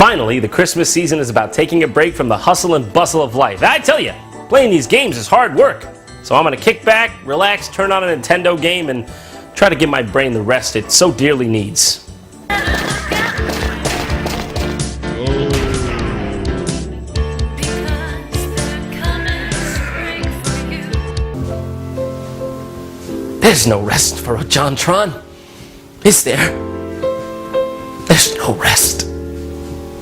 Finally, the Christmas season is about taking a break from the hustle and bustle of life. I tell you, playing these games is hard work. So I'm gonna kick back, relax, turn on a Nintendo game, and try to give my brain the rest it so dearly needs. There's no rest for a John Tron, is there? There's no rest.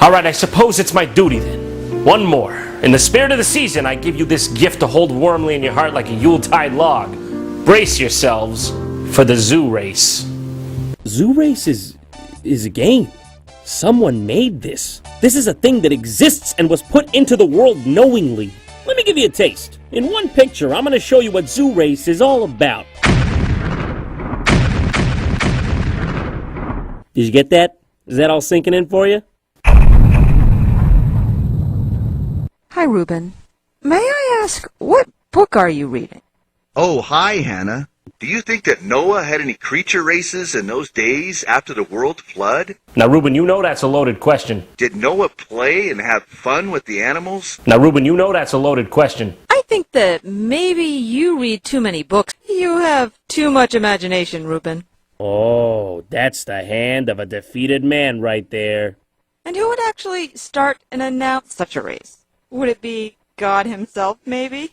Alright, I suppose it's my duty then. One more. In the spirit of the season, I give you this gift to hold warmly in your heart like a Yuletide log. Brace yourselves for the zoo race. Zoo race is a game. Someone made this. This is a thing that exists and was put into the world knowingly. Let me give you a taste. In one picture, I'm going to show you what zoo race is all about. Did you get that? Is that all sinking in for you? Hi, Ruben. May I ask, what book are you reading? Oh, hi, Hannah. Do you think that Noah had any creature races in those days after the world flood? Now, Ruben, you know that's a loaded question. Did Noah play and have fun with the animals? Now, Ruben, you know that's a loaded question. I think that maybe you read too many books. You have too much imagination, Ruben. Oh, that's the hand of a defeated man right there. And who would actually start and announce such a race? Would it be God himself, maybe?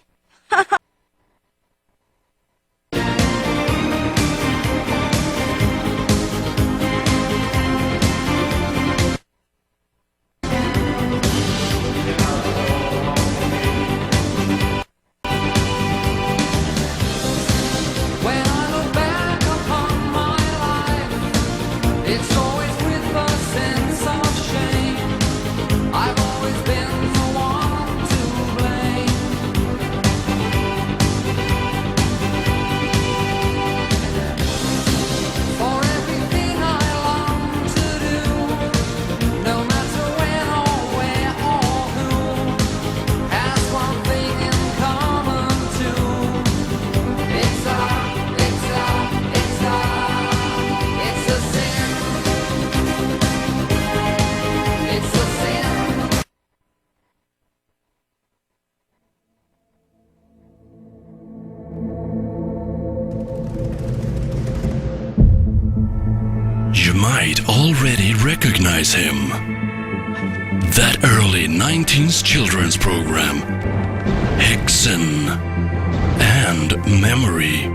You might already recognize him. That early 19th children's program, Hexen and Memory.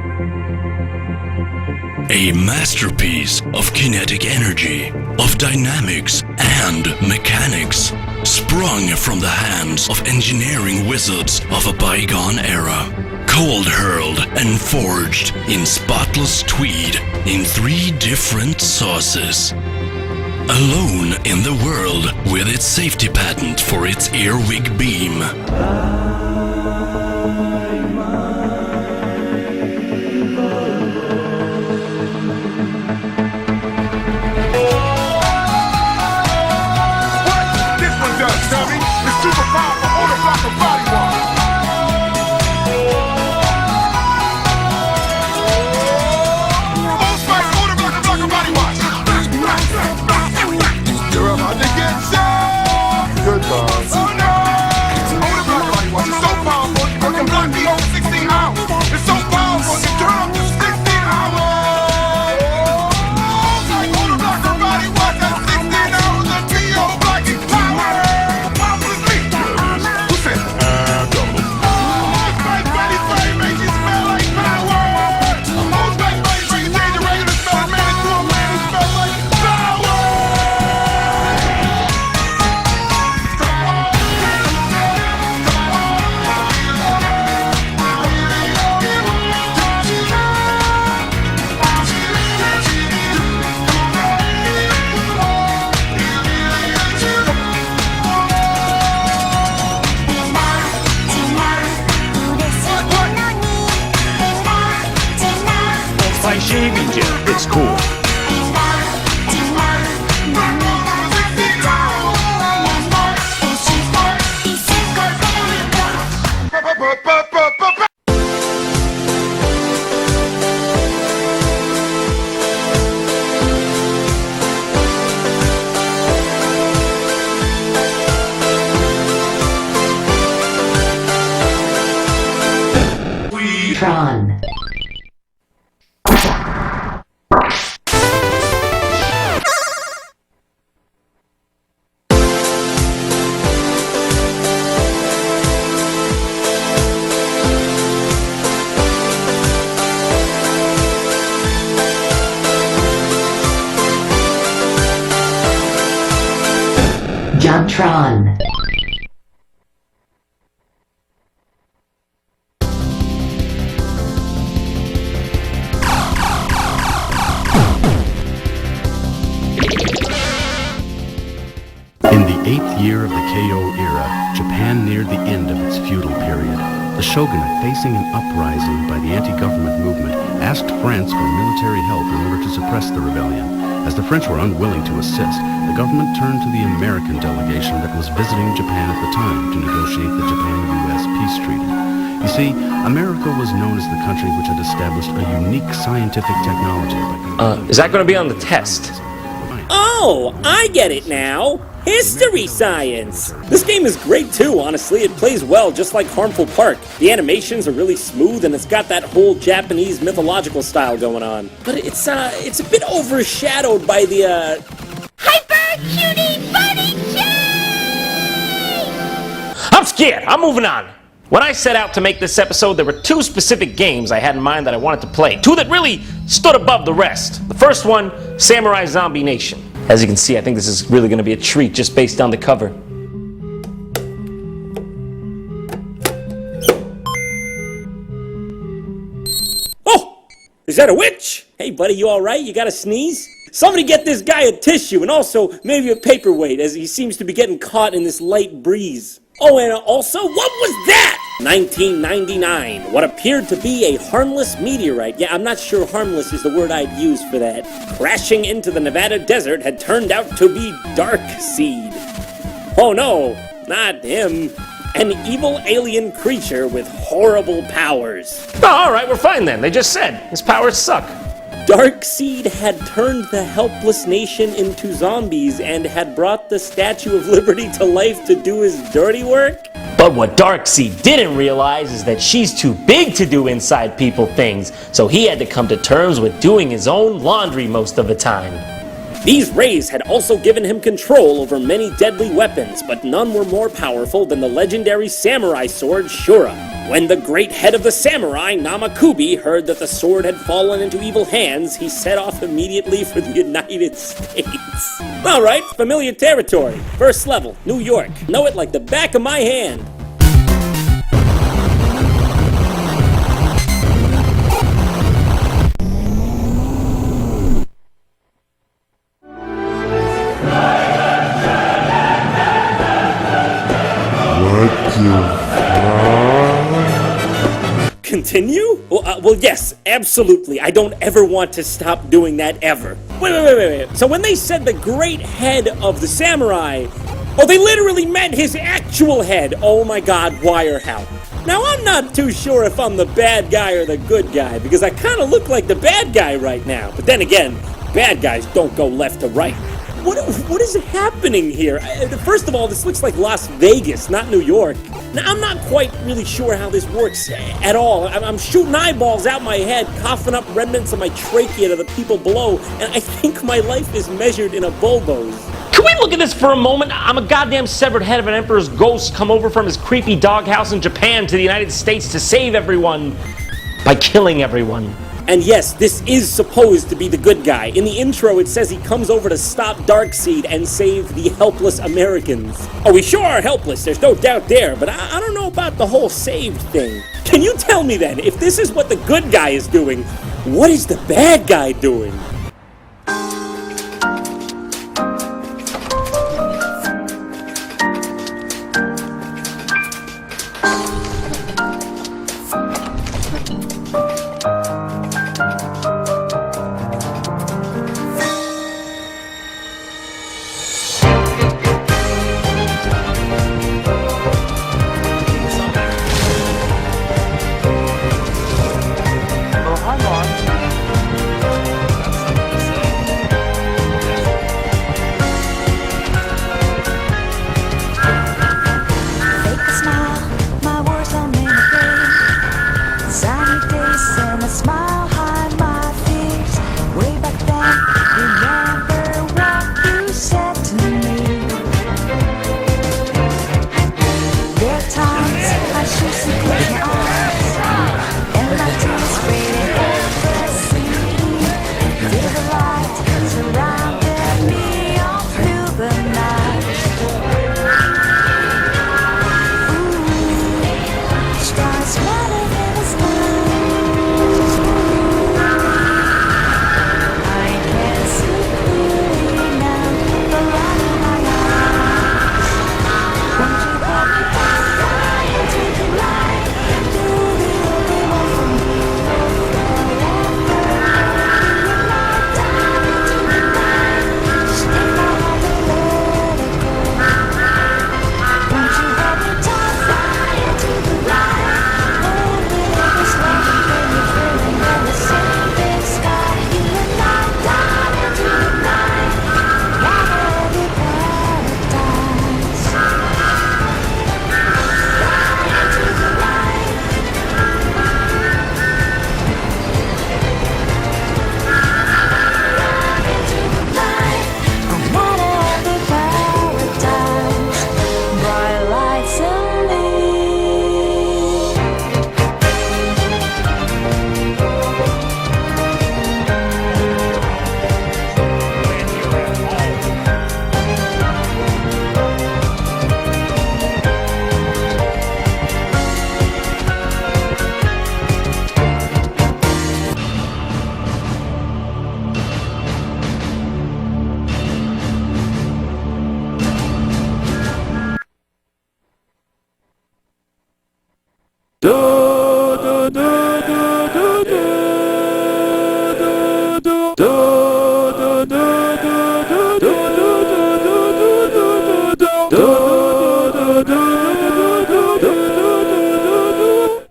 A masterpiece of kinetic energy, of dynamics and mechanics, sprung from the hands of engineering wizards of a bygone era. Cold hurled and forged in spotless tweed in 3 different sauces. Alone in the world with its safety patent for its earwig beam. Shaving gel. It's cool. Tron. Tron. In the 8th year of the KO era, Japan neared the end of its feudal period. The shogunate, facing an uprising by the anti-government movement, asked France for military help in order to suppress the rebellion. As the French were unwilling to assist, the government turned to the American delegation that was visiting Japan at the time to negotiate the Japan-U.S. peace treaty. You see, America was known as the country which had established a unique scientific technology. Is that going to be on the test? Oh, I get it now. History science. This game is great too, honestly. It plays well, just like Harmful Park. The animations are really smooth, and it's got that whole Japanese mythological style going on. But it's a bit overshadowed by the, Hyper Cutie Bunny Chase! I'm scared. I'm moving on. When I set out to make this episode, there were two specific games I had in mind that I wanted to play. Two that really stood above the rest. The first one, Samurai Zombie Nation. As you can see, I think this is really going to be a treat just based on the cover. Oh! Is that a witch? Hey buddy, you alright? You got a sneeze? Somebody get this guy a tissue, and also maybe a paperweight, as he seems to be getting caught in this light breeze. Oh, and also, what was that? 1999. What appeared to be a harmless meteorite. Yeah, I'm not sure harmless is the word I'd use for that. Crashing into the Nevada desert had turned out to be Darkseid. Oh no, not him. An evil alien creature with horrible powers. Oh, alright, we're fine then. They just said his powers suck. Darkseid had turned the helpless nation into zombies and had brought the Statue of Liberty to life to do his dirty work? But what Darkseid didn't realize is that she's too big to do inside people things, so he had to come to terms with doing his own laundry most of the time. These rays had also given him control over many deadly weapons, but none were more powerful than the legendary samurai sword Shura. When the great head of the samurai, Namakubi, heard that the sword had fallen into evil hands, he set off immediately for the United States. Alright, familiar territory. First level, New York. Know it like the back of my hand. Continue? Well, yes, absolutely. I don't ever want to stop doing that ever. Wait. So when they said the great head of the samurai, oh, they literally meant his actual head. Oh my god, why or how? Now, I'm not too sure if I'm the bad guy or the good guy, because I kind of look like the bad guy right now. But then again, bad guys don't go left to right. What is happening here? First of all, this looks like Las Vegas, not New York. Now, I'm not quite really sure how this works at all. I'm shooting eyeballs out my head, coughing up remnants of my trachea to the people below, and I think my life is measured in a bulbos. Can we look at this for a moment? I'm a goddamn severed head of an emperor's ghost come over from his creepy doghouse in Japan to the United States to save everyone by killing everyone. And yes, this is supposed to be the good guy. In the intro, it says he comes over to stop Darkseid and save the helpless Americans. Oh, we sure are helpless, there's no doubt there, but I don't know about the whole saved thing. Can you tell me then, if this is what the good guy is doing, what is the bad guy doing?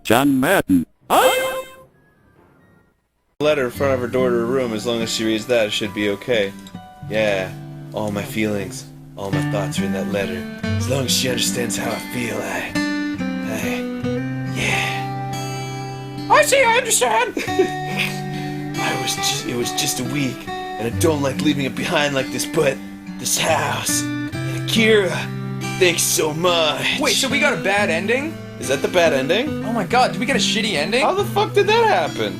John Madden. Letter in front of her door to her room. As long as she reads that, it should be okay. Yeah, all my feelings, all my thoughts are in that letter. As long as she understands how I feel, yeah. I see, I understand. It was just a week, and I don't like leaving it behind like this, but this house, and Akira, thanks so much. Wait, so we got a bad ending? Is that the bad ending? Oh my god, did we get a shitty ending? How the fuck did that happen?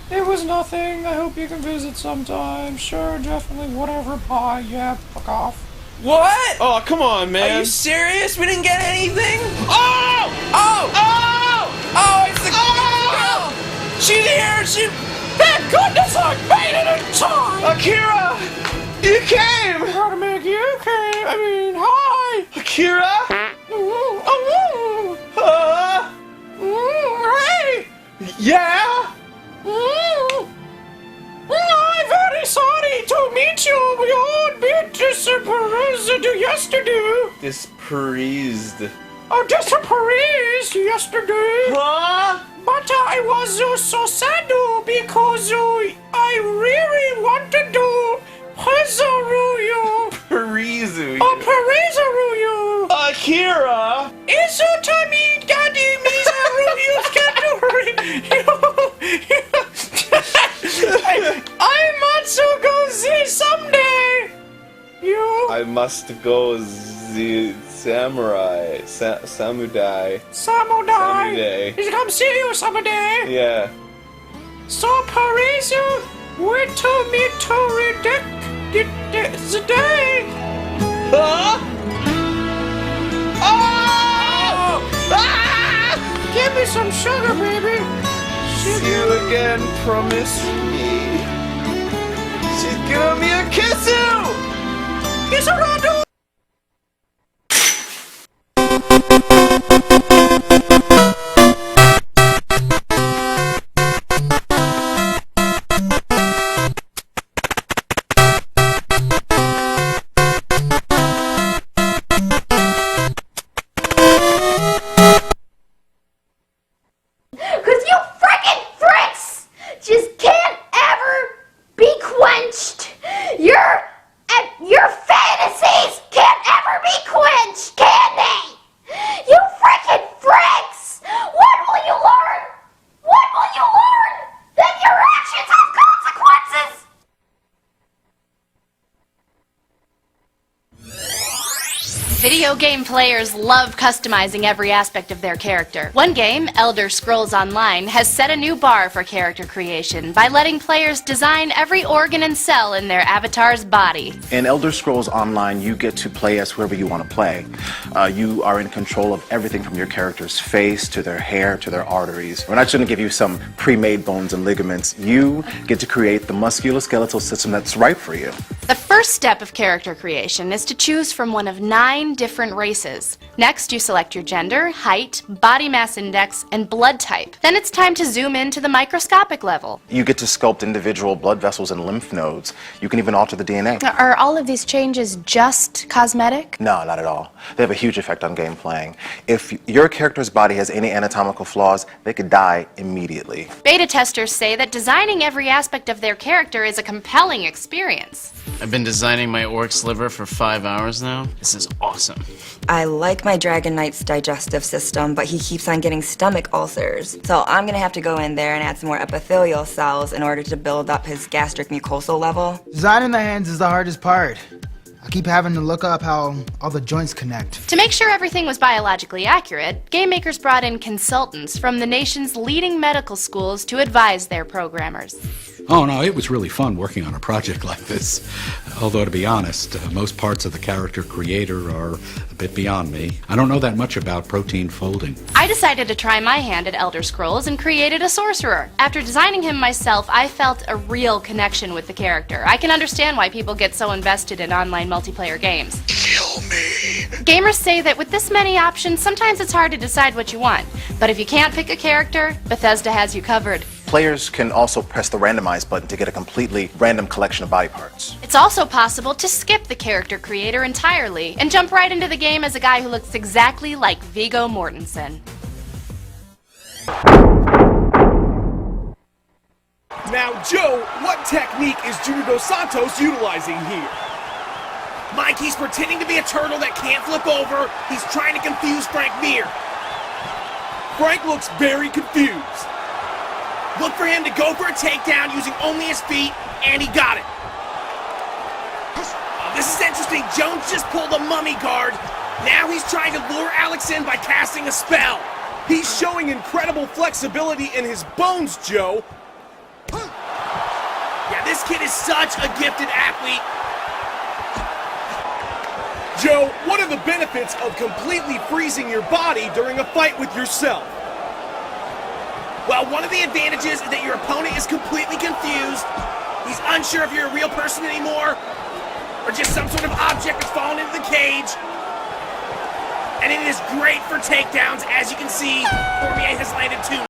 It was nothing. I hope you can visit sometime. Sure, definitely, whatever. Bye. Yeah, fuck off. What? Oh, come on, man. Are you serious? We didn't get anything? Oh! Oh! Oh! Oh, it's the Oh! girl! She's here! She... Thank goodness I made it in time! Akira! You came! Gotta make you came. I mean, hi! Akira! Hey! Yeah? I'm very sorry to meet you. We all bit disappointed yesterday. Displeased. Disappointed yesterday. Huh? But I was so sad because I really wanted to puzzle you. Parizu. You. Akira! It's a time daddy I must go see someday. I must go the samurai. Samudai. Samurai. He's come see you someday. Yeah. So Paris went to me to ridiculous the day. Huh? Oh! Ah! Give me some sugar, baby. See you again, promise me. She's giving me a kissu! Kiss around. Cause you frickin' fricks just can't ever be quenched. Your fantasies can't ever be quenched, can they? You frickin' fricks! When will you learn? When will you learn that your actions have consequences? Video game players love customizing every aspect of their character. One game, Elder Scrolls Online, has set a new bar for character creation by letting players design every organ and cell in their avatar's body. In Elder Scrolls Online, you get to play as whoever you want to play. You are in control of everything from your character's face to their hair to their arteries. We're not just going to give you some pre-made bones and ligaments. You get to create the musculoskeletal system that's right for you. The first step of character creation is to choose from one of 9 different races. Next, you select your gender, height, body mass index, and blood type. Then it's time to zoom in to the microscopic level. You get to sculpt individual blood vessels and lymph nodes. You can even alter the DNA. Are all of these changes just cosmetic? No, not at all. They have a huge effect on game playing. If your character's body has any anatomical flaws, they could die immediately. Beta testers say that designing every aspect of their character is a compelling experience. I've been designing my orc's liver for 5 hours now. This is awesome. I like my Dragon Knight's digestive system, but he keeps on getting stomach ulcers. So I'm gonna have to go in there and add some more epithelial cells in order to build up his gastric mucosal level. Designing the hands is the hardest part. I keep having to look up how all the joints connect. To make sure everything was biologically accurate, game makers brought in consultants from the nation's leading medical schools to advise their programmers. Oh no, it was really fun working on a project like this. Although to be honest, most parts of the character creator are a bit beyond me. I don't know that much about protein folding. I decided to try my hand at Elder Scrolls and created a sorcerer. After designing him myself, I felt a real connection with the character. I can understand why people get so invested in online multiplayer games. Kill me. Gamers say that with this many options, sometimes it's hard to decide what you want. But if you can't pick a character, Bethesda has you covered. Players can also press the randomize button to get a completely random collection of body parts. It's also possible to skip the character creator entirely and jump right into the game as a guy who looks exactly like Viggo Mortensen. Now, Joe, what technique is Junior Dos Santos utilizing here? Mike, he's pretending to be a turtle that can't flip over. He's trying to confuse Frank Mir. Frank looks very confused. Look for him to go for a takedown using only his feet, and he got it. Oh, this is interesting. Jones just pulled a mummy guard. Now he's trying to lure Alex in by casting a spell. He's showing incredible flexibility in his bones, Joe. Yeah, this kid is such a gifted athlete. Joe, what are the benefits of completely freezing your body during a fight with yourself? Well, one of the advantages is that your opponent is completely confused. He's unsure if you're a real person anymore, or just some sort of object that's fallen into the cage. And it is great for takedowns. As you can see, Cormier has landed 2.